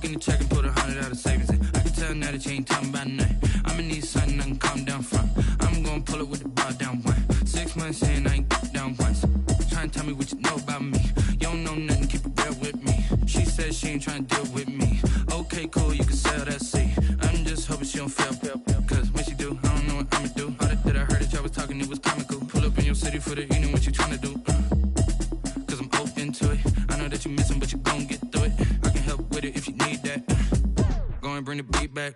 in the check and put 100 out of savings in. I can tell now that you ain't talking about nothing. I'ma need something I can calm down from. I'm gonna pull it with the bar down one. 6 months in, I ain't down once. Trying to tell me what you know about me. You don't know nothing, keep it real with me. She said she ain't trying to deal with me. Okay, cool, you can sell that seat. I'm just hoping she don't fail. Cause when she do, I don't know what I'ma do. All that I heard that y'all was talking, it was comical. Pull up in your city for the evening, what you trying to do? Cause I'm open to it. I know that you missing, but you gon' get through it. I can help with it if you need that. Go and bring the beat back.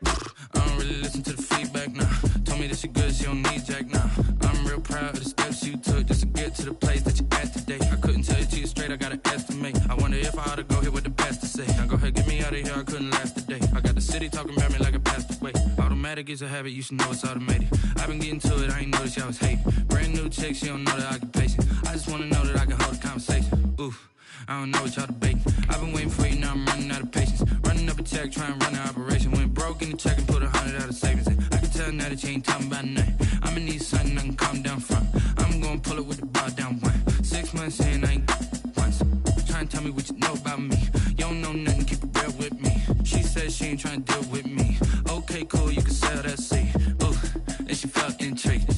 I don't really listen to the feedback, nah. Told me that she good, she don't need jack, nah. I'm real proud of the steps you took just to get to the place that you at today. I couldn't tell you to you straight, I gotta estimate. I wonder if I ought to go here with the best to say. Now go ahead, get me out of here, I couldn't last today. I got the city talking about me like a passed away. Automatic is a habit, you should know it's automated. I've been getting to it, I ain't noticed y'all was hating. Brand new chick, she don't know the occupation. I just wanna know that I can hold a conversation. Oof, I don't know what y'all debating. I've been waiting for you, now I'm running out of patience. Running up a check, trying to run an operation. Went broke in the check and put 100 out of savings in. I can tell now that you ain't talking about nothing. I'ma need something I can calm down from. I'm gonna pull it with the bar down one. 6 months in, I ain't once. Trying to tell me what you know about me. You don't know nothing, keep it real with me. She said she ain't trying to deal with me. Okay, cool, you can sell that seat. Ooh, and she felt intrigued.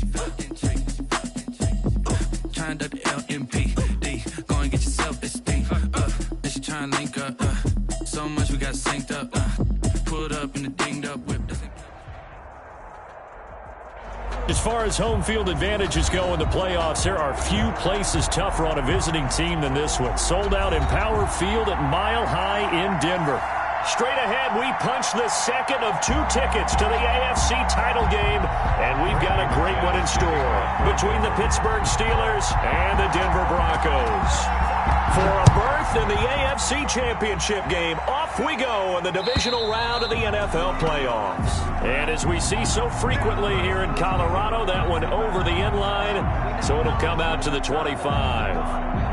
Trying to duck the LMPD. Go and get your self-esteem. And she trying to link up. So much we got synced up. Pulled up in the dinged up whip. As far as home field advantages go in the playoffs, there are few places tougher on a visiting team than this one. Sold out in Power Field at Mile High in Denver. Straight ahead, we punch the second of 2 tickets to the AFC title game, and we've got a great one in store between the Pittsburgh Steelers and the Denver Broncos. For a berth in the AFC Championship game, off we go in the divisional round of the NFL playoffs. And as we see so frequently here in Colorado, that one over the end line, so it'll come out to the 25.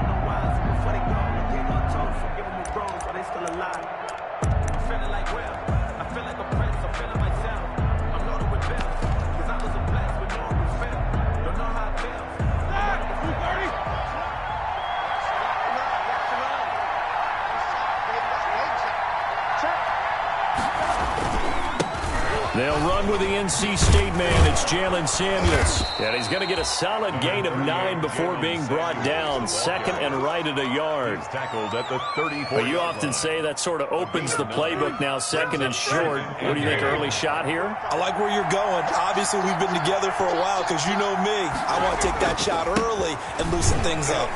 They'll run with the NC State man. It's Jalen Samuels. And he's going to get a solid gain of 9 before being brought down. Second and right at a yard. Tackled at the 34. But you often say that sort of opens the playbook now, second and short. What do you think, early shot here? I like where you're going. Obviously, we've been together for a while because you know me. I want to take that shot early and loosen things up.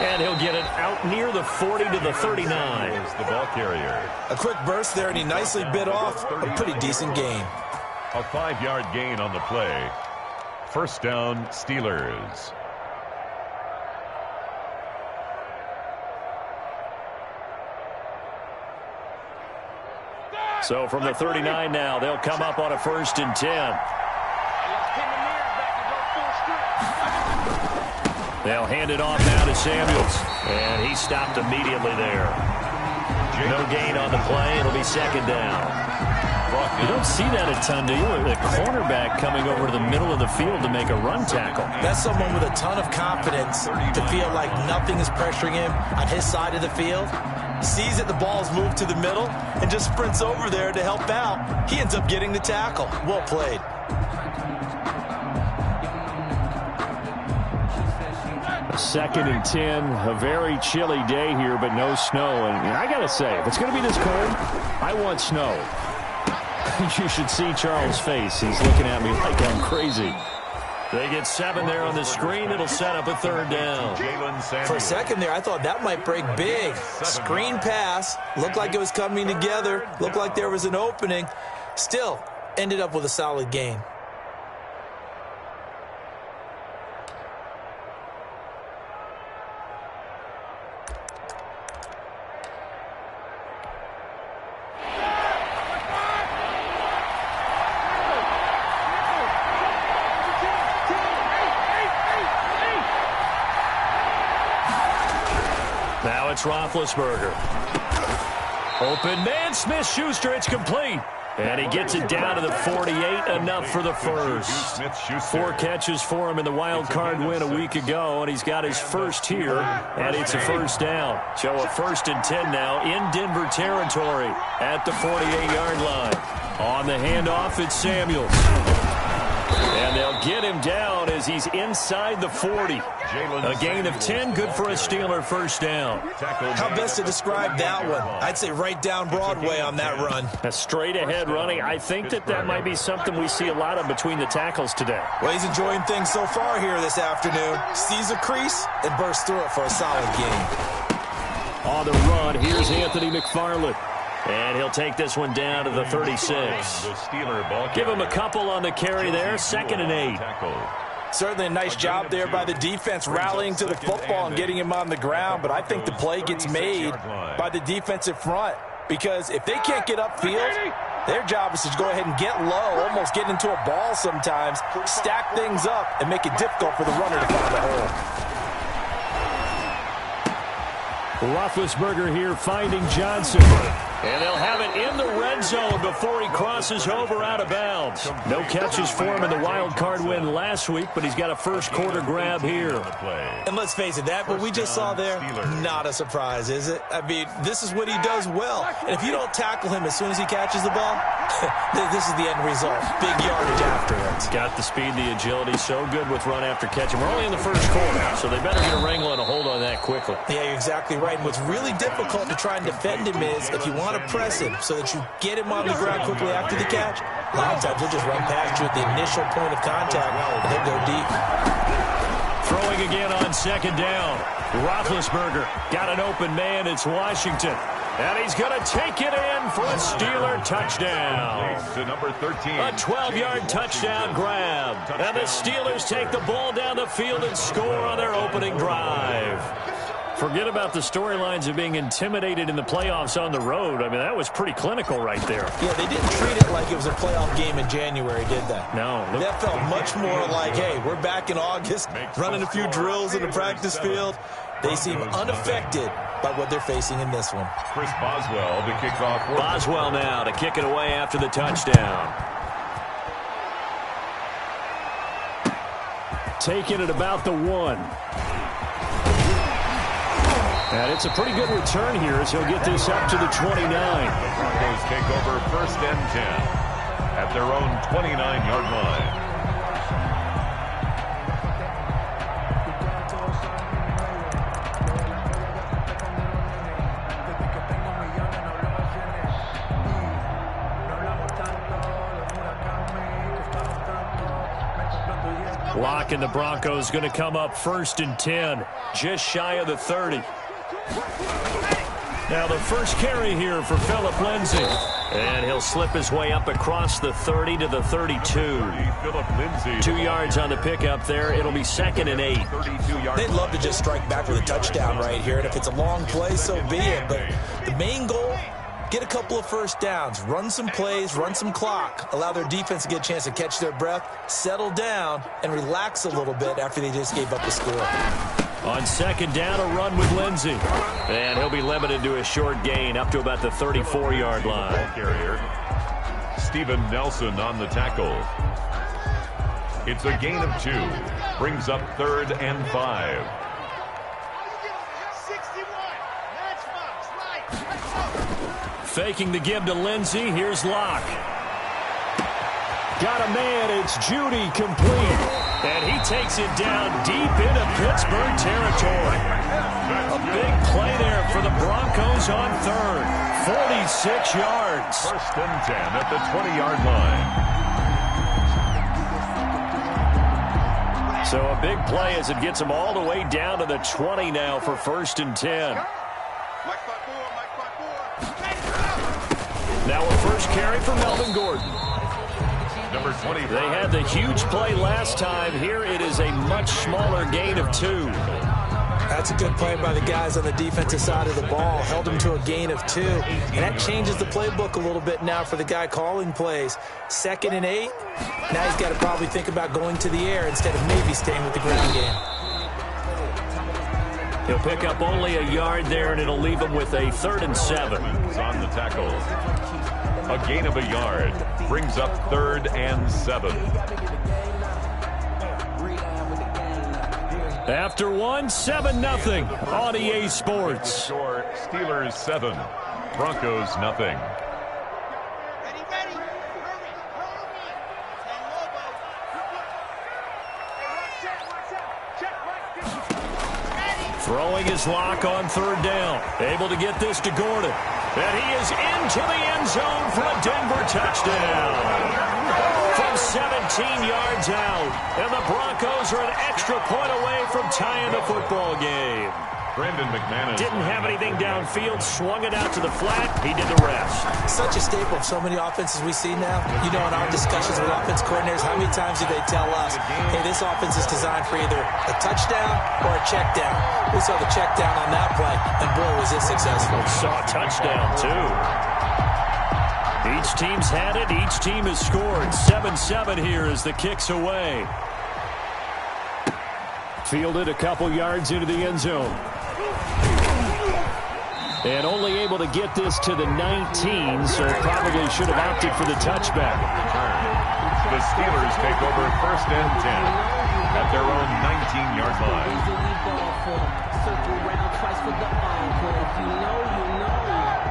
And he'll get it out near the 40 to the 39. Is the ball carrier. A quick burst there, and he nicely bit off a pretty decent gain. A 5-yard gain on the play. First down, Steelers. So from the 39 now, they'll come up on a 1st and 10. They'll hand it off now to Samuels. And he stopped immediately there. No gain on the play. It'll be 2nd down. You don't see that a ton, do you? The cornerback coming over to the middle of the field to make a run tackle. That's someone with a ton of confidence to feel like nothing is pressuring him on his side of the field. Sees that the ball's moved to the middle and just sprints over there to help out. He ends up getting the tackle. Well played. Second and 10, a very chilly day here, but no snow. And I got to say, if it's going to be this cold, I want snow. You should see Charles' face. He's looking at me like I'm crazy. They get 7 there on the screen. It'll set up a 3rd down. For a second there, I thought that might break big. Screen pass. Looked like it was coming together. Looked like there was an opening. Still, ended up with a solid gain. Now it's Roethlisberger. Open man, Smith-Schuster, it's complete. And he gets it down to the 48, enough for the first. 4 catches for him in the wild card win a week ago, and he's got his first here, and it's a first down. So a 1st and 10 now in Denver territory at the 48-yard line. On the handoff, it's Samuels. And they'll get him down as he's inside the 40. A gain of 10, good for a Steeler first down. How best to describe that one? I'd say right down Broadway on that run. A straight-ahead running. I think that might be something we see a lot of between the tackles today. Well, he's enjoying things so far here this afternoon. Sees a crease and bursts through it for a solid gain. On the run, here's Anthony McFarland. And he'll take this one down to the 36. Give him a couple on the carry there, 2nd and 8. Certainly a nice job there by the defense rallying to the football and getting him on the ground, but I think the play gets made by the defensive front because if they can't get upfield, their job is to go ahead and get low, almost get into a ball sometimes, stack things up, and make it difficult for the runner to find the hole. Roethlisberger here finding Johnson. And they'll have it in the red zone before he crosses over out of bounds. No catches for him in the wild card win last week, but he's got a first quarter grab here. And let's face it, that what we just saw there, not a surprise, is it? I mean, this is what he does well. And if you don't tackle him as soon as he catches the ball, this is the end result. Big yardage afterwards. Got the speed, the agility, so good with run after catch. And we're only in the first quarter, so they better get a wrangle and a hold on that quickly. Yeah, you're exactly right. And what's really difficult to try and defend him is if you want to press him so that you get him on the ground quickly after the catch, a lot of times he'll just run past you at the initial point of contact and he'll go deep. Throwing again on 2nd down. Roethlisberger got an open man. It's Washington. And he's going to take it in for a Steeler touchdown. To number 13. A 12-yard touchdown grab. And the Steelers take the ball down the field and score on their opening drive. Forget about the storylines of being intimidated in the playoffs on the road. I mean, that was pretty clinical right there. Yeah, they didn't treat it like it was a playoff game in January, did they? No. That felt much more like, hey, we're back in August, running a few drills in the practice field. They seem unaffected by what they're facing in this one. Chris Boswell, the kickoff. Boswell now to kick it away after the touchdown. Taking it about the 1. And it's a pretty good return here as he'll get this up to the 29. Broncos take over 1st and 10 at their own 29-yard line. Lock and the Broncos going to come up 1st and 10, just shy of the 30. Now the first carry here for Phillip Lindsay. And he'll slip his way up across the 30 to the 32. 2 yards on the pickup there. It'll be 2nd and 8. They'd love to just strike back with a touchdown right here. And if it's a long play, so be it. But the main goal, get a couple of first downs, run some plays, run some clock, allow their defense to get a chance to catch their breath, settle down, and relax a little bit after they just gave up the score. On 2nd down, a run with Lindsay. And he'll be limited to a short gain up to about the 34-yard line. Carrier Steven Nelson on the tackle. It's a gain of 2. Brings up 3rd and 5. Faking the give to Lindsay. Here's Locke. Got a man. It's Judy complete. And he takes it down deep into Pittsburgh territory. A big play there for the Broncos on 3rd. 46 yards. 1st and 10 at the 20-yard line. So a big play as it gets them all the way down to the 20 now for 1st and 10. Now a first carry for Melvin Gordon. Number 25. They had the huge play last time. Here it is a much smaller gain of 2. That's a good play by the guys on the defensive side of the ball. Held him to a gain of 2. And that changes the playbook a little bit now for the guy calling plays. 2nd and 8. Now he's got to probably think about going to the air instead of maybe staying with the ground game. He'll pick up only a yard there, and it'll leave him with a 3rd and 7. On the tackle. A gain of a yard brings up 3rd and 7. After 1, 7-0 on EA Sports. Score, Steelers 7, Broncos nothing. Throwing his lock on 3rd down. Able to get this to Gordon. And he is into the end zone for a Denver touchdown. From 17 yards out. And the Broncos are an extra point away from tying the football game. Brandon McManus didn't have anything downfield, swung it out to the flat. He did the rest. Such a staple of so many offenses we see now. You know, in our discussions with offense coordinators, how many times do they tell us, hey, this offense is designed for either a touchdown or a check down. We saw the check down on that play, and boy, was it successful. Saw a touchdown, too. Each team's had it. Each team has scored. 7-7 here as the kick's away. Fielded a couple yards into the end zone. And only able to get this to the 19, so probably should have opted for the touchback. The Steelers take over 1st and 10 at their own 19-yard line.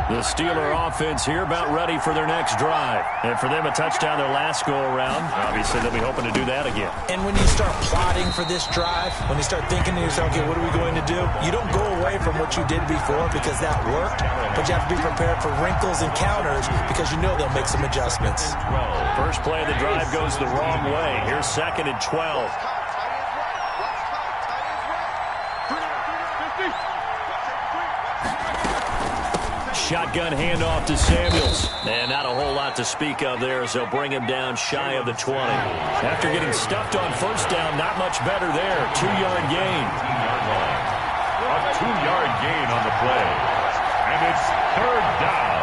The Steeler offense here about ready for their next drive. And for them, a touchdown their last go-around. Obviously, they'll be hoping to do that again. And when you start plotting for this drive, when you start thinking to yourself, okay, what are we going to do? You don't go away from what you did before because that worked, but you have to be prepared for wrinkles and counters because you know they'll make some adjustments. First play of the drive goes the wrong way. Here's 2nd and 12. Shotgun handoff to Samuels. And not a whole lot to speak of there as they'll bring him down shy of the 20. After getting stuffed on 1st down, not much better there. 2-yard gain. A 2-yard gain on the play. And it's 3rd down.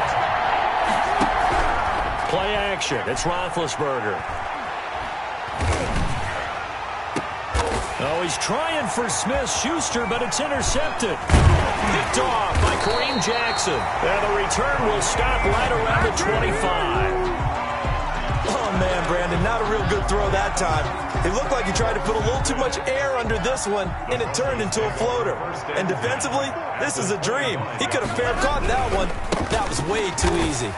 Play action. It's Roethlisberger. Oh, he's trying for Smith-Schuster, but it's intercepted. Picked off by Kareem Jackson. And the return will stop right around the 25. Oh, man, Brandon, not a real good throw that time. It looked like he tried to put a little too much air under this one, and it turned into a floater. And defensively, this is a dream. He could have fair caught that one. That was way too easy.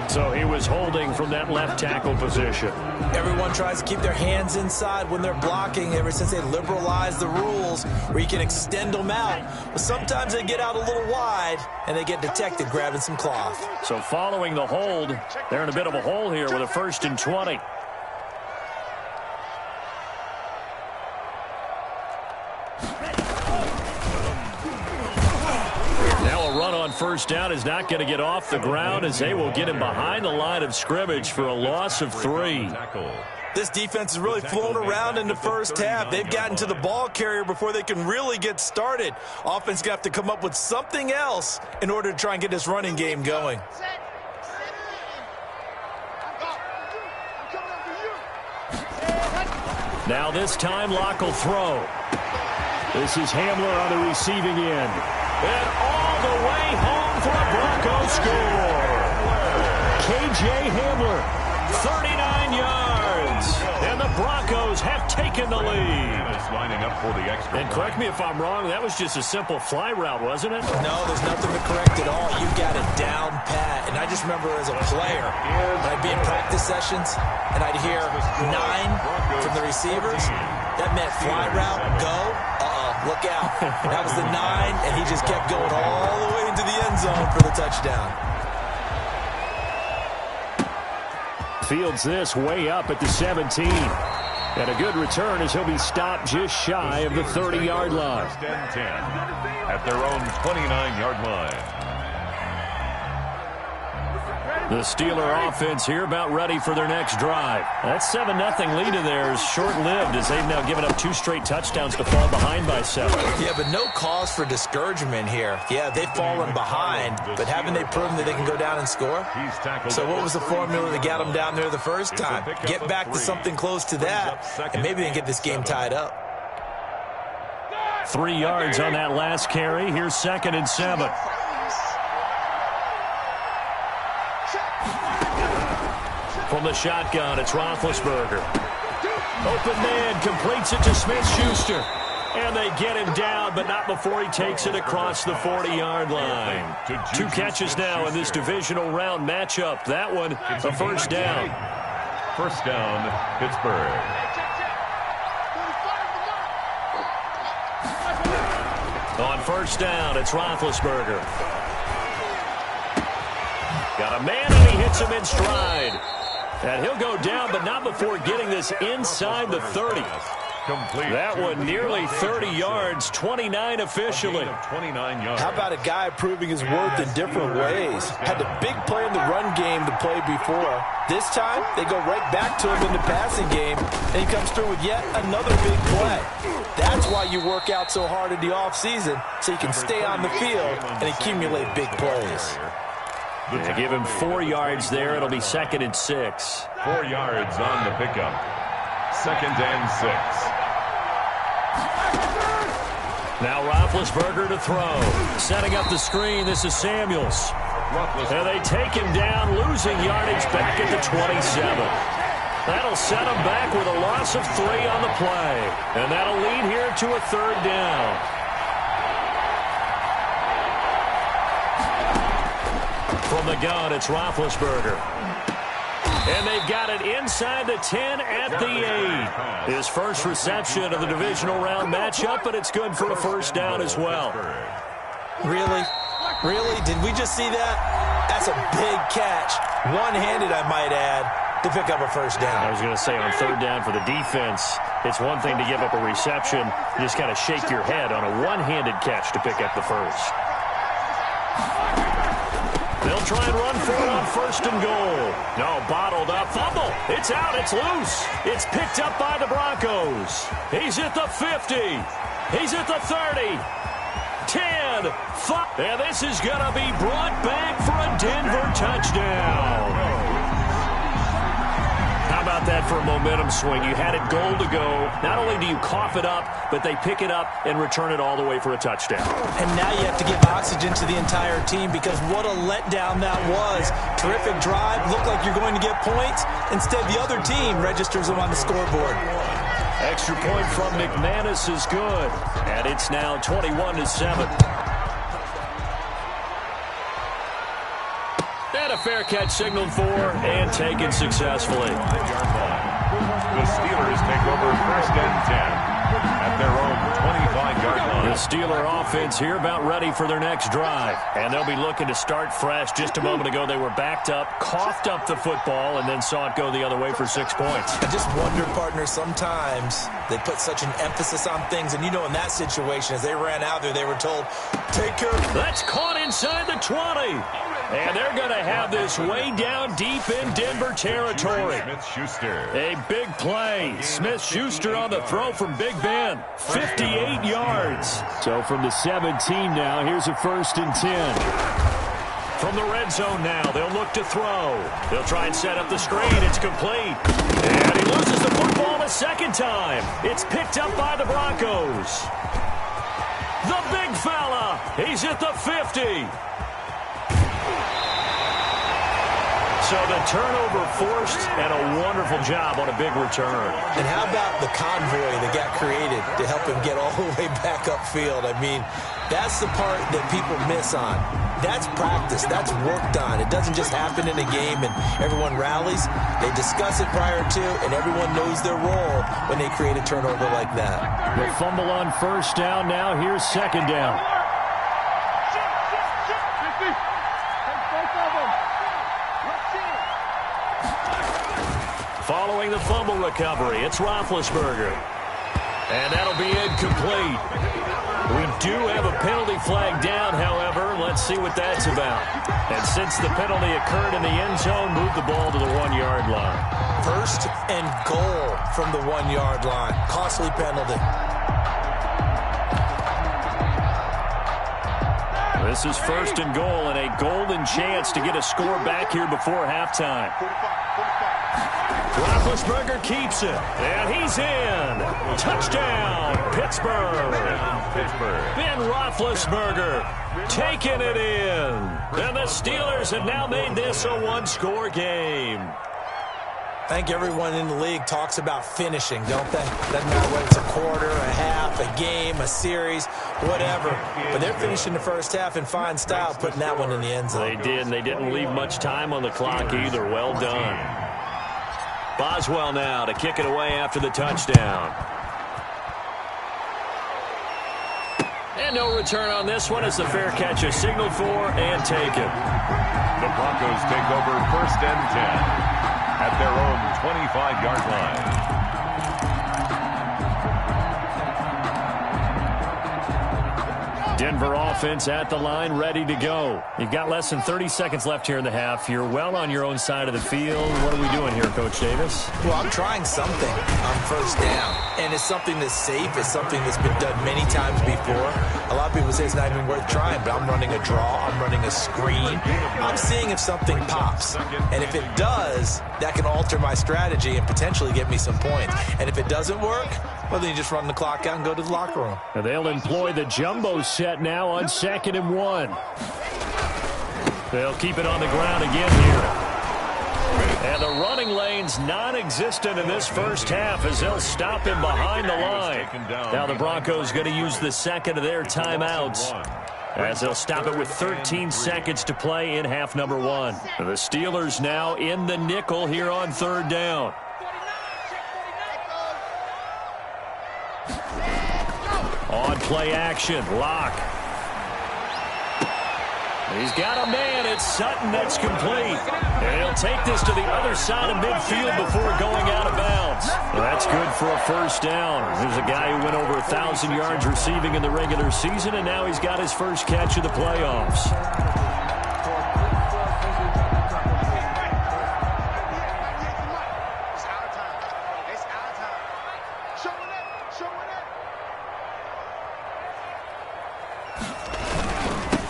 So he was holding from that left tackle position. Everyone tries to keep their hands inside when they're blocking ever since they liberalized the rules where you can extend them out. But sometimes they get out a little wide and they get detected grabbing some cloth. So following the hold, they're in a bit of a hole here with a 1st and 20. On 1st down is not going to get off the ground as they will get him behind the line of scrimmage for a loss of 3. This defense is really flown around in the 1st half. They've gotten to the ball carrier before they can really get started. Offense going to have to come up with something else in order to try and get this running game going. Now this time Locke will throw. This is Hamler on the receiving end. And all the way home for a Bronco score. K.J. Hamler, 39 yards. And the Broncos have taken the lead. Lining up for the extra. And correct me if I'm wrong, that was just a simple fly route, wasn't it? No, there's nothing to correct at all. You got it down pat. And I just remember as a player, when I'd be in practice sessions, and I'd hear 9 from the receivers. That meant fly route, go. Look out. That was the 9, and he just kept going all the way into the end zone for the touchdown. Fields this way up at the 17. And a good return as he'll be stopped just shy of the 30-yard line. 1st and 10 at their own 29-yard line. The Steeler offense here about ready for their next drive. That 7-0 lead of theirs short-lived as they've now given up 2 straight touchdowns to fall behind by 7. Yeah, but no cause for discouragement here. Yeah, they've fallen behind, but haven't they proven that they can go down and score? So what was the formula that got them down there the first time? Get back to something close to that, and maybe they can get this game tied up. 3 yards on that last carry. Here's 2nd and 7. From the shotgun, it's Roethlisberger. Open man, completes it to Smith-Schuster. And they get him down, but not before he takes it across the 40-yard line. 2 catches now in this divisional round matchup. That one, a first down. First down, Pittsburgh. On first down, it's Roethlisberger. Got a man, and he hits him in stride. And he'll go down, but not before getting this inside the 30. Complete. That one nearly 30 yards, 29 officially. 29 yards. How about a guy proving his worth in different ways? Had the big play in the run game to play before. This time, they go right back to him in the passing game, and he comes through with yet another big play. That's why you work out so hard in the offseason, so you can stay on the field and accumulate big plays. They give him 4 yards there. It'll be 2nd and 6. 4 yards on the pickup. 2nd and 6. Now Roethlisberger to throw. Setting up the screen, this is Samuels. And they take him down, losing yardage back at the 27. That'll set him back with a loss of 3 on the play. And that'll lead here to a 3rd down. From the gun, it's Roethlisberger. And they've got it inside the 10 at the 8. His first reception of the divisional round matchup, but it's good for a first down as well. Really? Really? Did we just see that? That's a big catch. One-handed, I might add, to pick up a first down. I was going to say on 3rd down for the defense, it's one thing to give up a reception. You just kind of shake your head on a one-handed catch to pick up the first. They'll try and run for it on 1st and goal. No, bottled up. Fumble. It's out. It's loose. It's picked up by the Broncos. He's at the 50. He's at the 30. 10. 5. And this is going to be brought back for a Denver touchdown. How about that for a momentum swing? You had it goal to go. Not only do you cough it up, but they pick it up and return it all the way for a touchdown. And now you have to give oxygen to the entire team because what a letdown that was. Terrific drive. Looked like you're going to get points. Instead, the other team registers them on the scoreboard. Extra point from McManus is good. And it's now 21-7. And a fair catch signaled for and taken successfully. The Steelers take over 1st and 10 at their own 25-yard line. The Steeler offense here about ready for their next drive. And they'll be looking to start fresh. Just a moment ago, they were backed up, coughed up the football, and then saw it go the other way for 6 points. I just wonder, partner, sometimes they put such an emphasis on things. And, you know, in that situation, as they ran out there, they were told, take care. That's caught inside the 20. And they're going to have this way down deep in Denver territory. Smith-Schuster. A big play. Smith-Schuster on the throw from Big Ben. 58 yards. So from the 17 now, here's a 1st and 10. From the red zone now, they'll look to throw. They'll try and set up the screen. It's complete. And he loses the football a 2nd time. It's picked up by the Broncos. The big fella. He's at the 50. So the turnover forced and a wonderful job on a big return. And how about the convoy that got created to help him get all the way back upfield? I mean, that's the part that people miss on. That's practice. That's worked on. It doesn't just happen in a game and everyone rallies. They discuss it prior to, and everyone knows their role when they create a turnover like that. The fumble on 1st down. Now here's 2nd down. Following the fumble recovery, it's Roethlisberger. And that'll be incomplete. We do have a penalty flag down, however. Let's see what that's about. And since the penalty occurred in the end zone, move the ball to the 1-yard line. 1st and goal from the 1-yard line. Costly penalty. This is 1st and goal and a golden chance to get a score back here before halftime. Roethlisberger keeps it, and he's in. Touchdown, Pittsburgh. Ben Roethlisberger taking it in. And the Steelers have now made this a 1-score game. I think everyone in the league talks about finishing, don't they? Doesn't matter whether it's a quarter, a half, a game, a series, whatever. But they're finishing the first half in fine style, putting that one in the end zone. They did, and they didn't leave much time on the clock either. Well done. Boswell now to kick it away after the touchdown. And no return on this one as the fair catch is signaled for and taken. The Broncos take over 1st and 10. At their own 25-yard line. Denver offense at the line, ready to go. You've got less than 30 seconds left here in the half. You're well on your own side of the field. What are we doing here, Coach Davis? Well, I'm trying something on 1st down. And it's something that's safe. It's something that's been done many times before. A lot of people say it's not even worth trying, but I'm running a draw. I'm running a screen. I'm seeing if something pops. And if it does, that can alter my strategy and potentially get me some points. And if it doesn't work, well, then you just run the clock out and go to the locker room. And they'll employ the jumbo set now on 2nd and 1. They'll keep it on the ground again here. And the running lane's non-existent in this first half as they'll stop him behind the line. Now the Broncos going to use the second of their timeouts as they'll stop it with 13 seconds to play in half number 1. The Steelers now in the nickel here on 3rd down. On play action, Locke. He's got a man. It's Sutton that's complete. And he'll take this to the other side of midfield before going out of bounds. Well, that's good for a 1st down. There's a guy who went over 1,000 yards receiving in the regular season, and now he's got his first catch of the playoffs.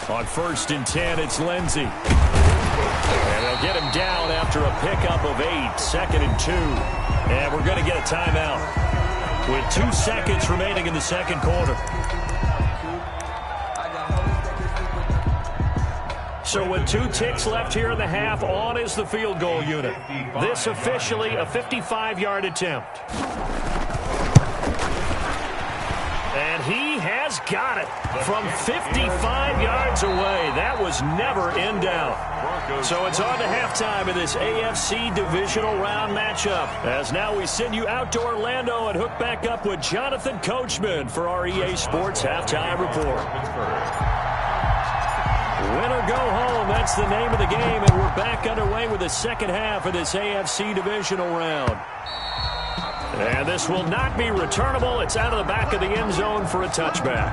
On 1st and 10, it's Lindsey. And they'll get him down after a pickup of 8, 2nd and 2. And we're going to get a timeout with 2 seconds remaining in the second quarter. So with 2 ticks left here in the half, on is the field goal unit. This officially a 55-yard attempt. And he has got it from 55 yards away. That was never in doubt. So it's on to halftime in this AFC divisional round matchup. As now we send you out to Orlando and hook back up with Jonathan Coachman for our EA Sports Halftime Report. Win or go home, that's the name of the game, and we're back underway with the second half of this AFC divisional round. And this will not be returnable. It's out of the back of the end zone for a touchback.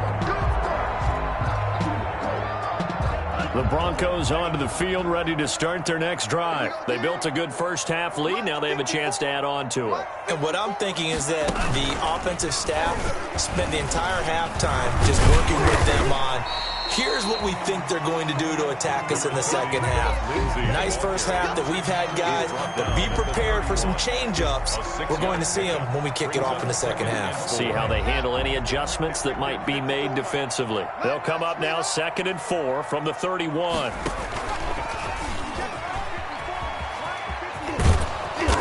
The Broncos onto the field, ready to start their next drive. They built a good first half lead. Now they have a chance to add on to it. And what I'm thinking is that the offensive staff spent the entire halftime just working with them on, here's what we think they're going to do to attack us in the second half. Nice first half that we've had, guys, but be prepared for some change-ups. We're going to see them when we kick it off in the second half. See how they handle any adjustments that might be made defensively. They'll come up now 2nd and 4 from the 31.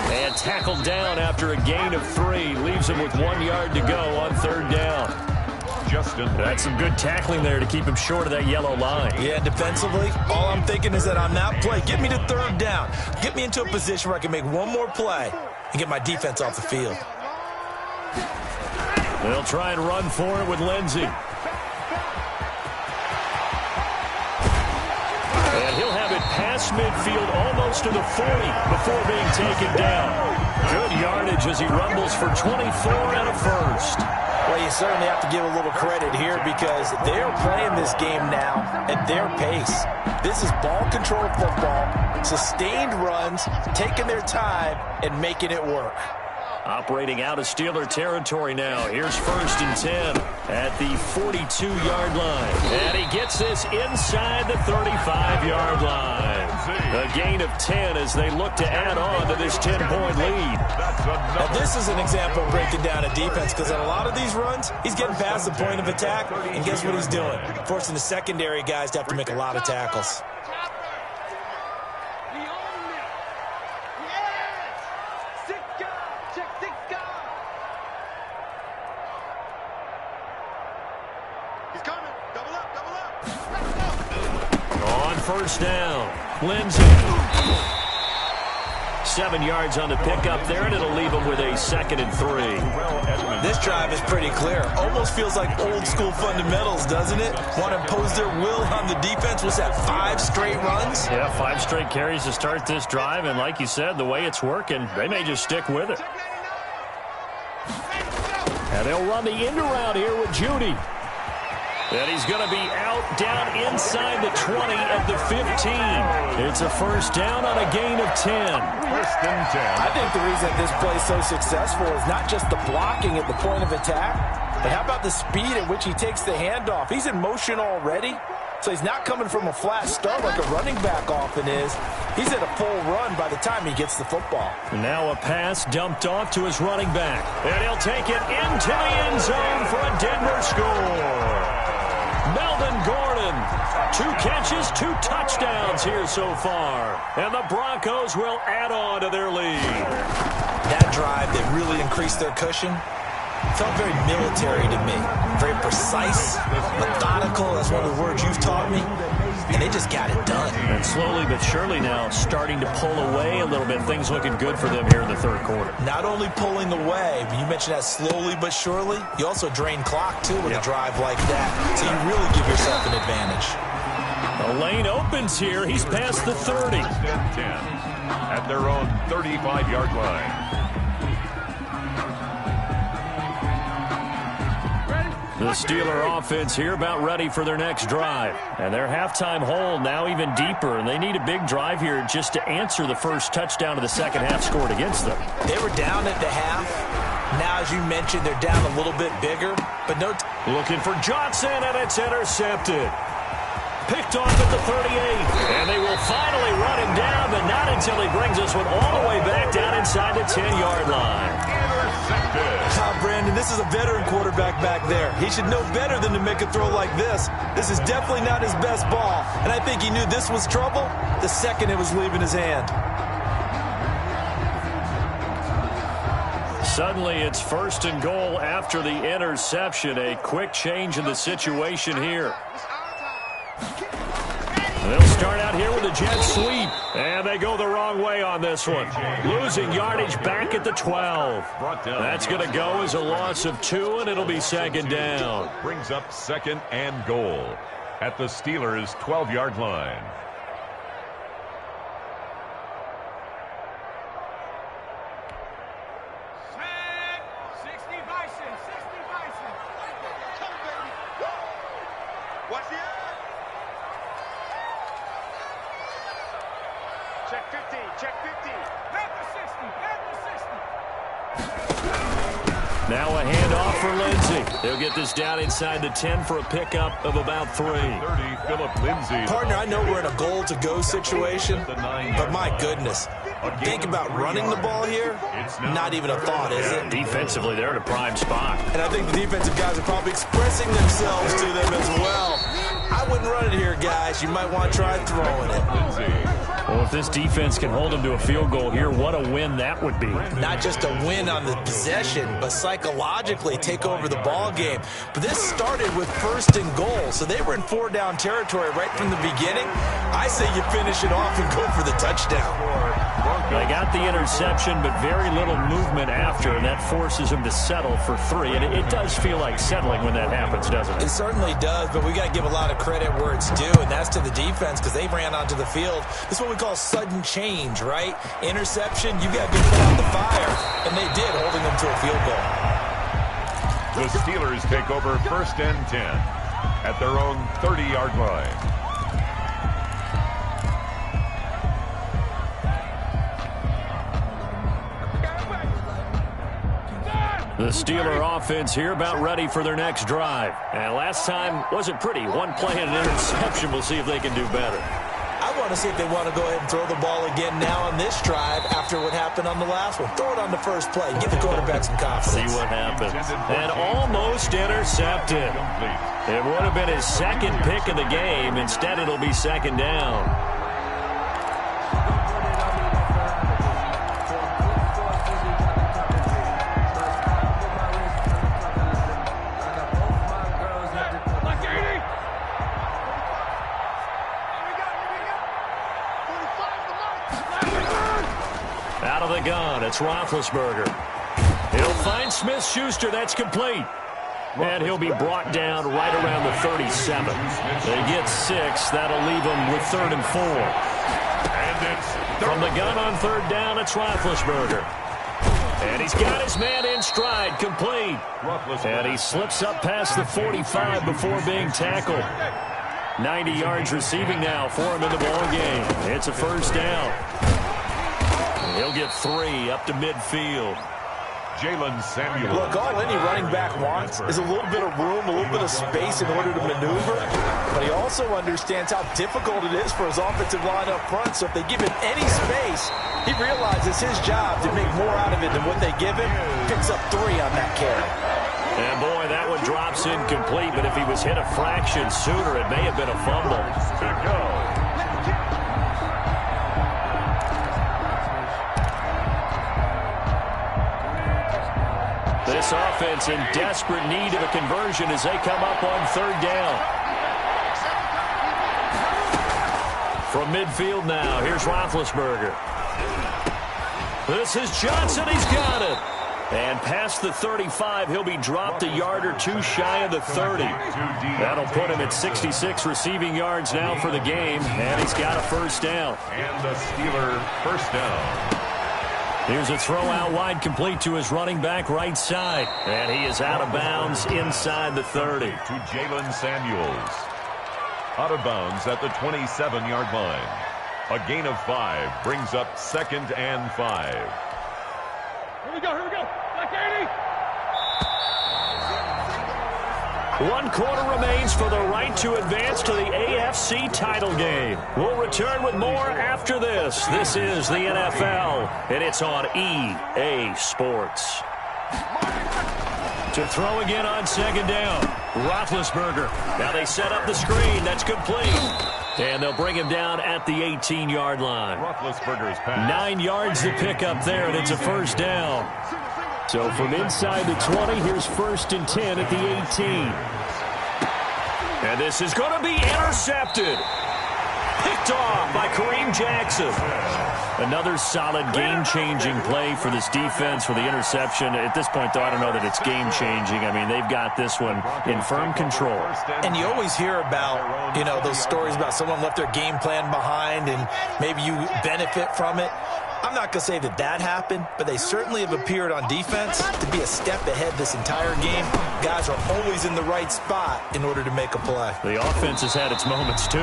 And tackled down after a gain of 3. Leaves him with 1 yard to go on 3rd down. That's some good tackling there to keep him short of that yellow line. Yeah, defensively, all I'm thinking is that on that play, get me to 3rd down. Get me into a position where I can make one more play and get my defense off the field. They'll try and run for it with Lindsey. And he'll have it past midfield almost to the 40 before being taken down. Good yardage as he rumbles for 24 and a first. Well, you certainly have to give a little credit here because they're playing this game now at their pace. This is ball control football, sustained runs, taking their time, and making it work. Operating out of Steeler territory now. Here's 1st and 10 at the 42-yard line. And he gets this inside the 35-yard line. A gain of 10 as they look to add on to this 10-point lead. Now, this is an example of breaking down a defense because on a lot of these runs, he's getting past the point of attack, and guess what he's doing? Forcing the secondary guys to have to make a lot of tackles. first down. Lindsay. 7 yards on the pickup there, and it'll leave them with a 2nd and 3. This drive is pretty clear. Almost feels like old school fundamentals, doesn't it? Want to impose their will on the defense. Was that 5 straight runs? Yeah, 5 straight carries to start this drive, and like you said, the way it's working, they may just stick with it. And they'll run the end around here with Judy. And he's going to be out down inside the 20 at the 15. It's a first down on a gain of 10. First and 10. I think the reason this play is so successful is not just the blocking at the point of attack, but how about the speed at which he takes the handoff? He's in motion already, so he's not coming from a flat start like a running back often is. He's at a full run by the time he gets the football. Now a pass dumped off to his running back. And he'll take it into the end zone for a Denver score. Melvin Gordon, 2 catches, 2 touchdowns here so far. And the Broncos will add on to their lead. That drive that really increased their cushion felt very military to me. Very precise, methodical. That's one of the words you've taught me. And they just got it done. And slowly but surely now starting to pull away a little bit. Things looking good for them here in the 3rd quarter. Not only pulling away, but you mentioned that slowly but surely. You also drain clock, too, with a drive like that. So you really give yourself an advantage. The lane opens here. He's past the 30. 10 at their own 35-yard line. The Steeler offense here about ready for their next drive. And their halftime hole now even deeper, and they need a big drive here just to answer the first touchdown of the second half scored against them. They were down at the half. Now, as you mentioned, they're down a little bit bigger, but no. Looking for Johnson, and it's intercepted. Picked off at the 38, and they will finally run him down, but not until he brings us one all the way back down inside the 10-yard line. Brandon, this is a veteran quarterback back there. He should know better than to make a throw like this. This is definitely not his best ball, and I think he knew this was trouble the second it was leaving his hand. Suddenly, it's 1st and goal after the interception. A quick change in the situation here. They'll start out here with a jet sweep, and they go the wrong way on this one. Losing yardage back at the 12. That's going to go as a loss of 2, and it'll be 2nd down. Brings up 2nd and goal at the Steelers' 12-yard line. Now a handoff for Lindsay. They'll get this down inside the 10 for a pickup of about 3. 30, Phillip Lindsay. Partner, I know we're in a goal-to-go situation, but my goodness, think about running the ball here. Not even a thought, is it? Defensively, they're in a prime spot. And I think the defensive guys are probably expressing themselves to them as well. I wouldn't run it here, guys. You might want to try throwing it. Well, if this defense can hold them to a field goal here, what a win that would be. Not just a win on the possession, but psychologically take over the ball game. But this started with 1st and goal, so they were in 4-down territory right from the beginning. I say you finish it off and go for the touchdown. They got the interception, but very little movement after, and that forces them to settle for 3. And it does feel like settling when that happens, doesn't it? It certainly does, but we got to give a lot of credit where it's due, and that's to the defense because they ran onto the field. This is what we call sudden change, right? Interception, you got to put out the fire, and they did, holding them to a field goal. The Steelers take over 1st and 10 at their own 30-yard line. The Steeler offense here about ready for their next drive. And last time wasn't pretty. One play and an interception. We'll see if they can do better. I want to see if they want to go ahead and throw the ball again now on this drive after what happened on the last one. Throw it on the first play. Give the quarterback some confidence. See what happens. And almost intercepted. It would have been his 2nd pick of the game. Instead, it'll be 2nd down. Out of the gun, it's Roethlisberger. He'll find Smith-Schuster. That's complete. And he'll be brought down right around the 37. They get 6. That'll leave them with 3rd and 4. And it's From the gun on 3rd down, it's Roethlisberger. And he's got his man in stride, complete. And he slips up past the 45 before being tackled. 90 yards receiving now for him in the ball game. It's a 1st down. He'll get 3 up to midfield. Jalen Samuels. Look, all any running back wants is a little bit of room, a little bit of space in order to maneuver. But he also understands how difficult it is for his offensive line up front. So if they give him any space, he realizes his job to make more out of it than what they give him. Picks up 3 on that carry. And boy, that one drops incomplete. But if he was hit a fraction sooner, it may have been a fumble. To go. This offense in desperate need of a conversion as they come up on 3rd down. From midfield now, here's Roethlisberger. This is Johnson. He's got it. And past the 35, he'll be dropped a yard or 2 shy of the 30. That'll put him at 66 receiving yards now for the game. And he's got a 1st down. And the Steeler 1st down. Here's a throw out wide, complete to his running back right side. And he is out of bounds inside the 30. To Jalen Samuels. Out of bounds at the 27-yard line. A gain of 5 brings up 2nd and 5. Here we go, Black 80. 1 quarter remains for the right to advance to the AFC title game. We'll return with more after this. This is the NFL, and it's on EA Sports. To throw again on 2nd down, Roethlisberger. Now they set up the screen. That's complete. And they'll bring him down at the 18-yard line. Roethlisberger's pass. 9 yards to pick up there, and it's a 1st down. So from inside the 20, here's 1st and 10 at the 18. And this is going to be intercepted. Picked off by Kareem Jackson. Another solid game-changing play for this defense for the interception. At this point, though, I don't know that it's game-changing. I mean, they've got this one in firm control. And you always hear about, those stories about someone left their game plan behind and maybe you benefit from it. I'm not going to say that happened, but they certainly have appeared on defense to be a step ahead this entire game. Guys are always in the right spot in order to make a play. The offense has had its moments, too.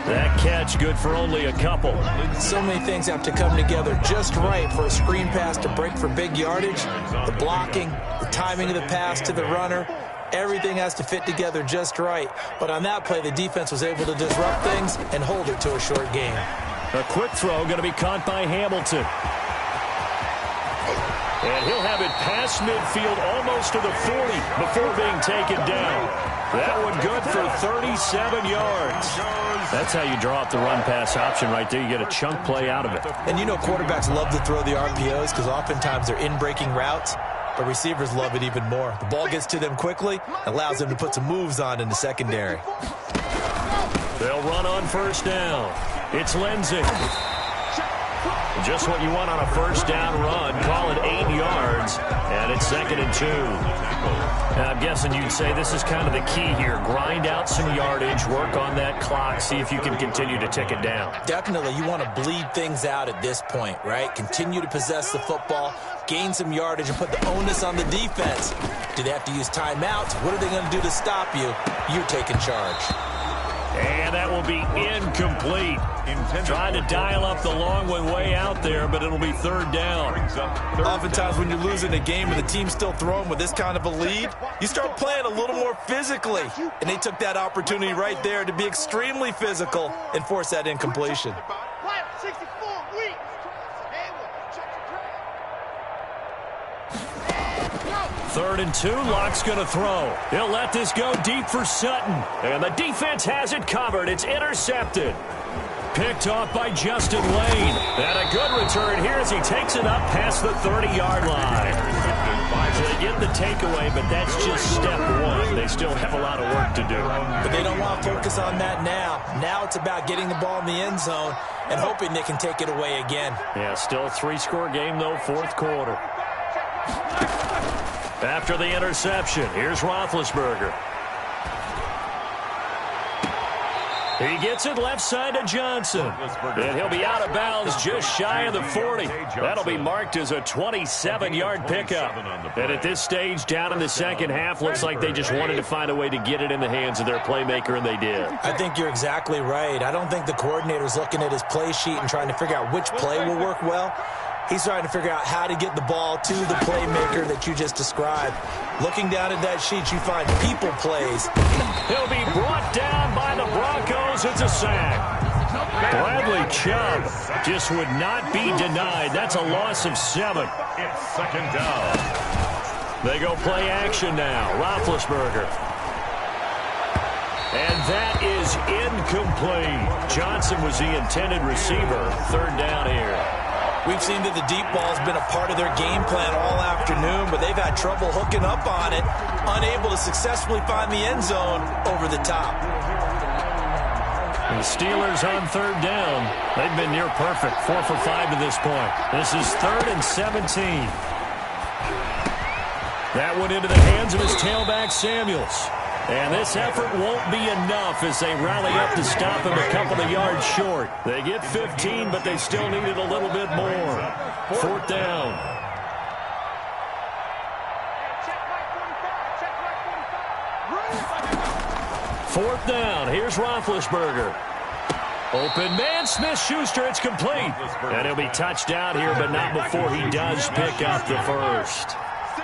That catch good for only a couple. So many things have to come together just right for a screen pass to break for big yardage. The blocking, the timing of the pass to the runner, everything has to fit together just right. But on that play, the defense was able to disrupt things and hold it to a short game. A quick throw going to be caught by Hamilton. And he'll have it past midfield almost to the 40 before being taken down. That one good for 37 yards. That's how you draw up the run-pass option right there. You get a chunk play out of it. And quarterbacks love to throw the RPOs because oftentimes they're in-breaking routes. But receivers love it even more. The ball gets to them quickly, allows them to put some moves on in the secondary. They'll run on 1st down. It's Lindsey. Just what you want on a 1st down run. Call it 8 yards. And it's 2nd and 2. Now, I'm guessing you'd say this is kind of the key here. Grind out some yardage. Work on that clock. See if you can continue to tick it down. Definitely. You want to bleed things out at this point, right? Continue to possess the football. Gain some yardage and put the onus on the defense. Do they have to use timeouts? What are they going to do to stop you? You're taking charge. And that will be incomplete. Trying to dial up the long one way out there, but it'll be 3rd down. Oftentimes when you're losing a game and the team's still throwing with this kind of a lead, you start playing a little more physically. And they took that opportunity right there to be extremely physical and force that incompletion. 3rd and 2, Locke's going to throw. He'll let this go deep for Sutton. And the defense has it covered. It's intercepted. Picked off by Justin Lane. And a good return here as he takes it up past the 30-yard line. get the takeaway, but that's just step one. They still have a lot of work to do. But they don't want to focus on that now. Now it's about getting the ball in the end zone and hoping they can take it away again. Yeah, still a 3-score game, though, fourth quarter. After the interception, here's Roethlisberger. He gets it left side to Johnson. And he'll be out of bounds just shy of the 40. That'll be marked as a 27-yard pickup. And at this stage, down in the second half, looks like they just wanted to find a way to get it in the hands of their playmaker, and they did. I think you're exactly right. I don't think the coordinator's looking at his play sheet and trying to figure out which play will work well. He's trying to figure out how to get the ball to the playmaker that you just described. Looking down at that sheet, you find people plays. He'll be brought down by the Broncos. It's a sack. Bradley Chubb just would not be denied. That's a loss of 7. It's second down. They go play action now. Roethlisberger. And that is incomplete. Johnson was the intended receiver. Third down here. We've seen that the deep ball's been a part of their game plan all afternoon, but they've had trouble hooking up on it, unable to successfully find the end zone over the top. And the Steelers on third down. They've been near perfect, 4 for 5 to this point. This is 3rd and 17. That went into the hands of his tailback, Samuels. And this effort won't be enough as they rally up to stop him a couple of yards short. They get 15, but they still needed a little bit more. 4th down. Fourth down. Here's Roethlisberger. Open man, Smith-Schuster. It's complete. And he'll be touched out here, but not before he does pick up the first.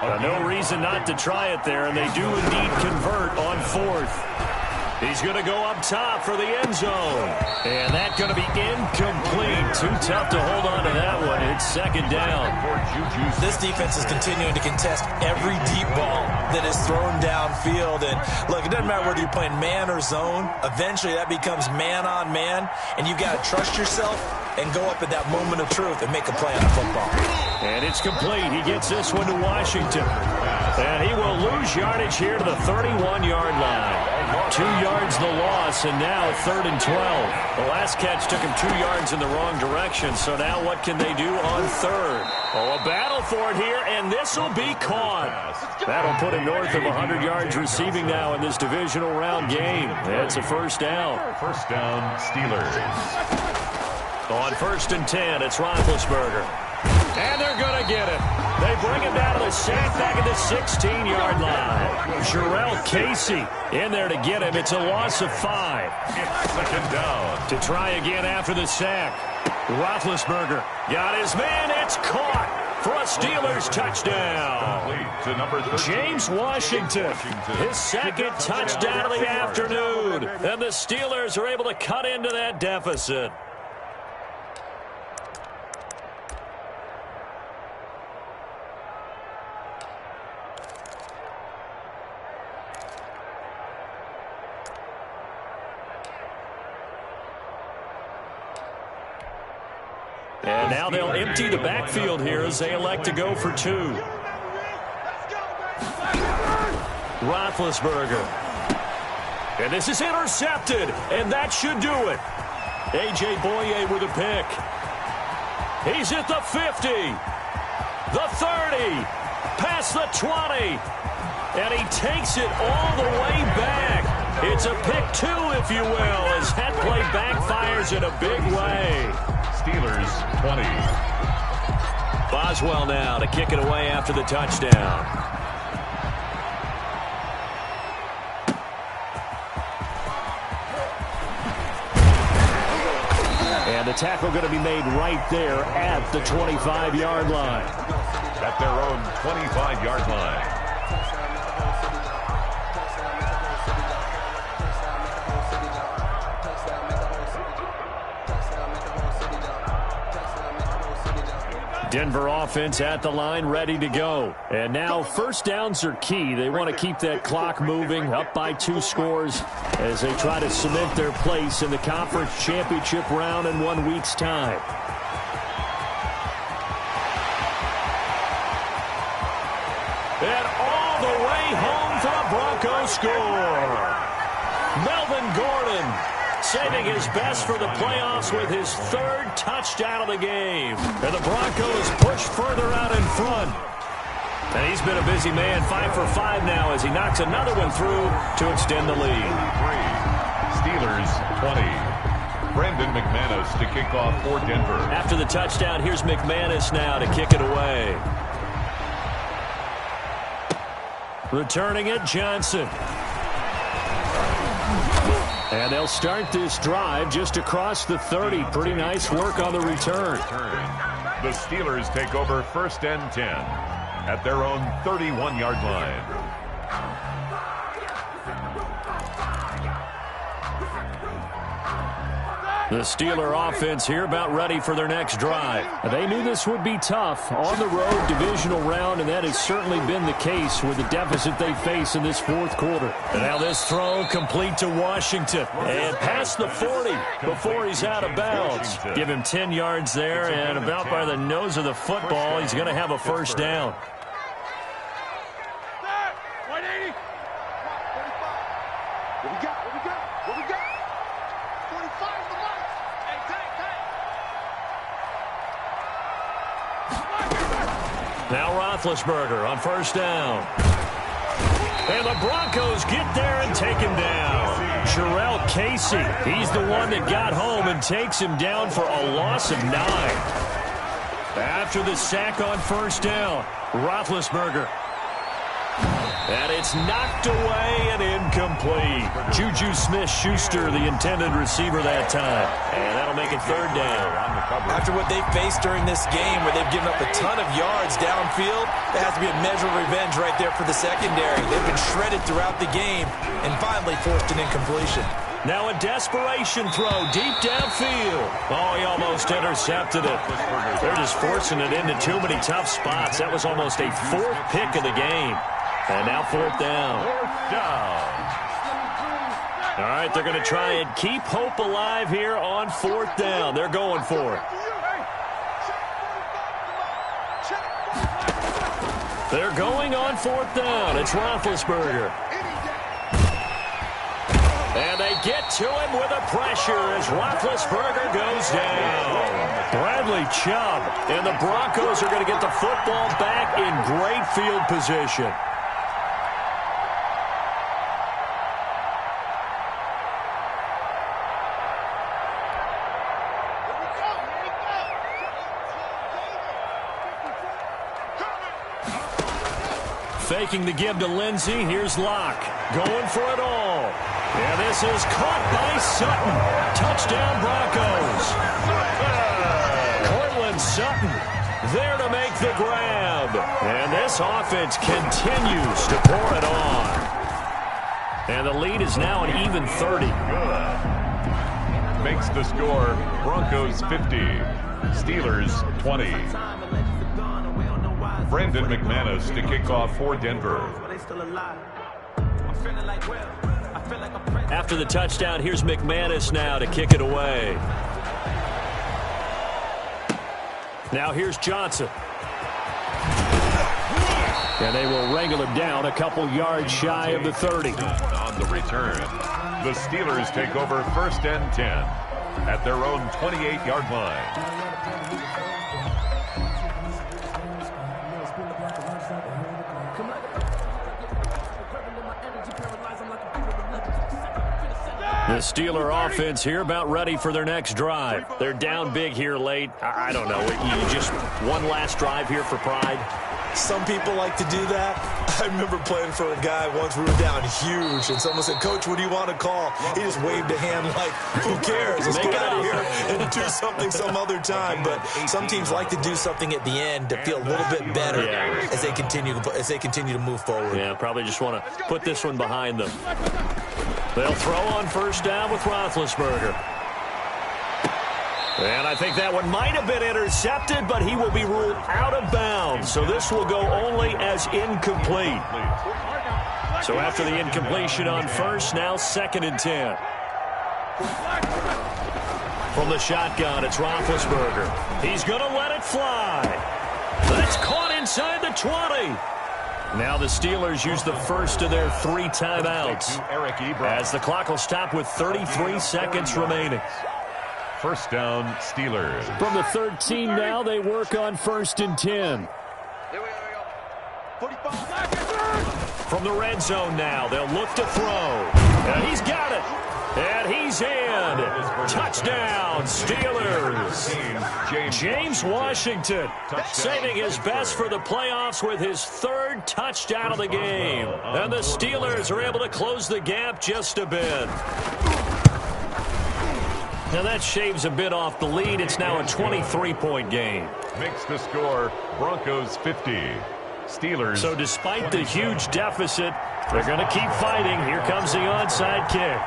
No reason not to try it there, and they do indeed convert on 4th. He's going to go up top for the end zone. And that's going to be incomplete. Too tough to hold on to that one. It's second down. This defense is continuing to contest every deep ball that is thrown downfield. And look, it doesn't matter whether you're playing man or zone. Eventually that becomes man on man, and you got to trust yourself and go up at that moment of truth and make a play on the football. And it's complete. He gets this one to Washington. And he will lose yardage here to the 31-yard line. 2 yards the loss, and now 3rd and 12. The last catch took him 2 yards in the wrong direction, so now what can they do on 3rd? Oh, a battle for it here, and this will be caught. That'll put him north of 100 yards receiving now in this divisional round game. That's a first down. First down, Steelers. On 1st and 10, it's Roethlisberger. And they're going to get it. They bring him down to the sack back at the 16-yard line. Jarrell Casey in there to get him. It's a loss of 5. It's second down. To try again after the sack. Roethlisberger got his man. It's caught for a Steelers touchdown. To number 13. James Washington, his second touchdown of the afternoon. And the Steelers are able to cut into that deficit. And now they'll empty the backfield here as they elect to go for 2. Roethlisberger. And this is intercepted, and that should do it. A.J. Boye with a pick. He's at the 50, the 30, past the 20, and he takes it all the way back. It's a pick 2, if you will, as that play backfires in a big way. Steelers 20. Boswell now to kick it away after the touchdown. And the tackle going to be made right there at the 25-yard line. At their own 25-yard line. Denver offense at the line, ready to go. And now first downs are key. They want to keep that clock moving, up by 2 scores as they try to cement their place in the conference championship round in 1 week's time. And no score. Melvin Gordon saving his best for the playoffs with his 3rd touchdown of the game. And the Broncos push further out in front. And he's been a busy man, 5 for 5 now as he knocks another one through to extend the lead. Steelers 20. Brandon McManus to kick off for Denver. After the touchdown, here's McManus now to kick it away. Returning it, Johnson. And they'll start this drive just across the 30. Pretty nice work on the return. The Steelers take over 1st and 10 at their own 31-yard line. The Steeler offense here about ready for their next drive. They knew this would be tough on the road divisional round, and that has certainly been the case with the deficit they face in this 4th quarter. And now this throw complete to Washington. And past the 40 before he's out of bounds. Give him 10 yards there, and about by the nose of the football, he's going to have a 1st down. Now Roethlisberger on 1st down. And the Broncos get there and take him down. Jarrell Casey, he's the one that got home and takes him down for a loss of 9. After the sack on 1st down, Roethlisberger. And it's knocked away and incomplete. Juju Smith-Schuster, the intended receiver that time. And that'll make it 3rd down. After what they've faced during this game where they've given up a ton of yards downfield, there has to be a measure of revenge right there for the secondary. They've been shredded throughout the game and finally forced an incompletion. Now a desperation throw deep downfield. Oh, he almost intercepted it. They're just forcing it into too many tough spots. That was almost a 4th pick of the game. And now 4th down. All right, they're going to try and keep hope alive here on 4th down. They're going for it. They're going on 4th down. It's Roethlisberger. And they get to him with a pressure as Roethlisberger goes down. Bradley Chubb. And the Broncos are going to get the football back in great field position. Faking the give to Lindsey. Here's Locke. Going for it all. And this is caught by Sutton. Touchdown Broncos. Cortland Sutton there to make the grab. And this offense continues to pour it on. And the lead is now an even 30. Good. Makes the score Broncos 50. Steelers 20. Brandon McManus to kick off for Denver. After the touchdown, here's McManus now to kick it away. Now here's Johnson. And they will wrangle him down a couple yards shy of the 30. On the return, the Steelers take over 1st and 10 at their own 28-yard line. The Steeler offense here about ready for their next drive. They're down big here late. I don't know. You just one last drive here for pride? Some people like to do that. I remember playing for a guy once. We were down huge, and someone said, "Coach, what do you want to call?" He just waved a hand like, "Who cares? Let's get out of here and do something some other time." But some teams like to do something at the end to feel a little bit better as they continue to move forward. Yeah, probably just want to put this one behind them. They'll throw on 1st down with Roethlisberger. And I think that one might have been intercepted, but he will be ruled out of bounds. So this will go only as incomplete. So after the incompletion on 1st, now 2nd and 10. From the shotgun, it's Roethlisberger. He's going to let it fly. That's caught inside the 20. Now the Steelers use the first of their 3 timeouts as the clock will stop with 33 seconds remaining. First down, Steelers. From the 13 now, they work on 1st and 10. From the red zone now, they'll look to throw. And he's got it. And he's in. Touchdown, Steelers. James Washington saving his best for the playoffs with his 3rd touchdown of the game. And the Steelers are able to close the gap just a bit. Now that shaves a bit off the lead. It's now a 23-point game. Makes the score Broncos 50. Steelers. So despite the huge deficit, they're going to keep fighting. Here comes the onside kick.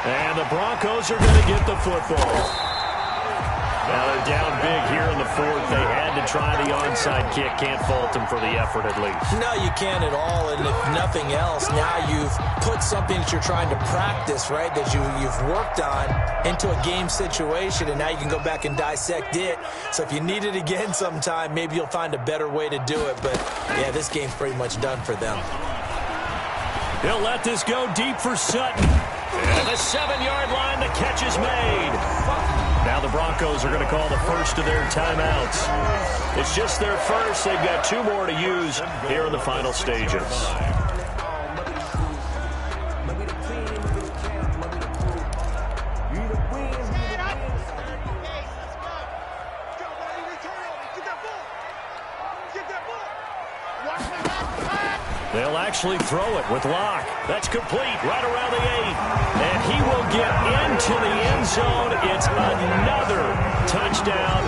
And the Broncos are going to get the football. Now they're down big here in the 4th. They had to try the onside kick. Can't fault them for the effort at least. No, you can't at all. And if nothing else, now you've put something that you're trying to practice, right, that you've worked on into a game situation, and now you can go back and dissect it. So if you need it again sometime, maybe you'll find a better way to do it. But, yeah, this game's pretty much done for them. He'll let this go deep for Sutton. And the 7-yard line, the catch is made. Now the Broncos are going to call the first of their timeouts. It's just their first. They've got 2 more to use here in the final stages. They'll actually throw it with Locke. That's complete right around the 8. And he will get into the end zone. It's another touchdown.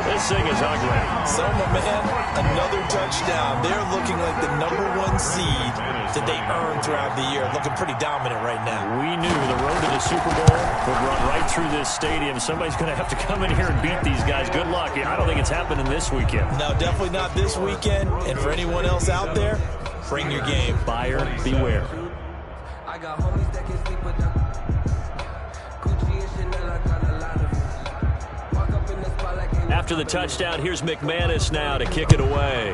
This thing is ugly. So, my man, another touchdown. They're looking like the #1 seed that they earned throughout the year. Looking pretty dominant right now. We knew the road to the Super Bowl would run right through this stadium. Somebody's going to have to come in here and beat these guys. Good luck. I don't think it's happening this weekend. No, definitely not this weekend. And for anyone else out there, bring your game. Buyer beware. I got homies that can sleep with them. Gucci and Chanel, I got a lot of it. Walk up in the spot like after the touchdown, here's McManus now to kick it away.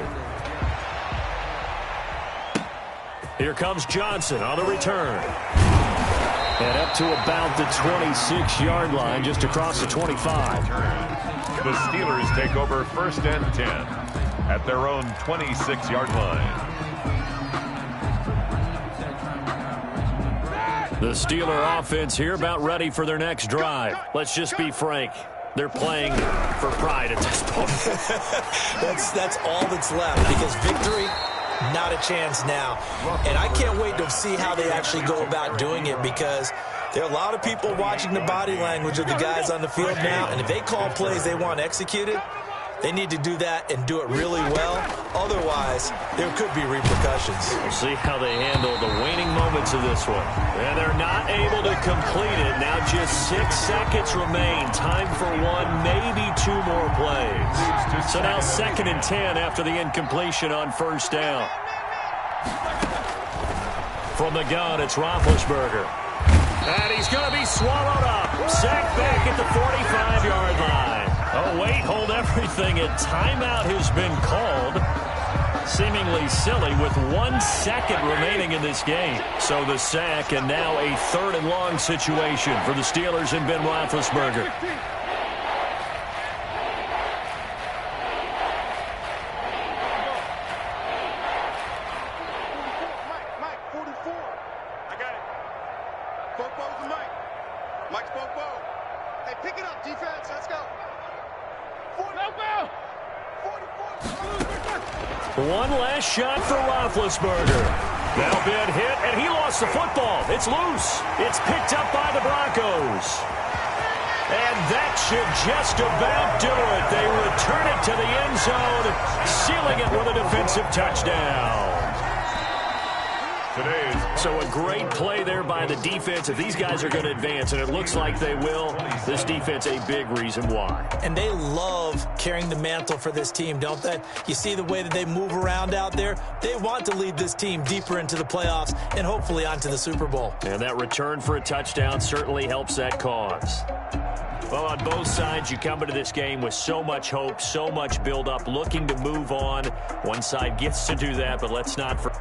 Here comes Johnson on the return. And up to about the 26-yard line, just across the 25. The Steelers take over 1st and 10 at their own 26-yard line. The Steeler offense here about ready for their next drive. Let's just be frank. They're playing for pride at this point. That's all that's left, because victory, not a chance now. And I can't wait to see how they actually go about doing it, because there are a lot of people watching the body language of the guys on the field now, and if they call plays they want executed, they need to do that and do it really well. Otherwise, there could be repercussions. We'll see how they handle the waning moments of this one. And they're not able to complete it. Now just 6 seconds remain. Time for 1, maybe 2 more plays. So now 2nd and 10 after the incompletion on 1st down. From the gun, it's Roethlisberger. And he's going to be swallowed up. Sacked back at the 45-yard line. Oh, wait, hold everything. A timeout has been called. Seemingly silly with 1 second remaining in this game. So the sack, and now a 3rd and long situation for the Steelers and Ben Roethlisberger. Mike, 44. I got it. Bobo's the Mike. Mike's Bobo. Hey, pick it up, defense. Let's go. 44. 44. One last shot for Roethlisberger. Now Ben hit, and he lost the football. It's loose. It's picked up by the Broncos. And that should just about do it. They return it to the end zone, sealing it with a defensive touchdown. So a great play there by the defense. If these guys are going to advance, and it looks like they will, this defense a big reason why. And they love carrying the mantle for this team, don't they? You see the way that they move around out there? They want to lead this team deeper into the playoffs and hopefully onto the Super Bowl. And that return for a touchdown certainly helps that cause. Well, on both sides, you come into this game with so much hope, so much build-up, looking to move on. One side gets to do that, but let's not forget.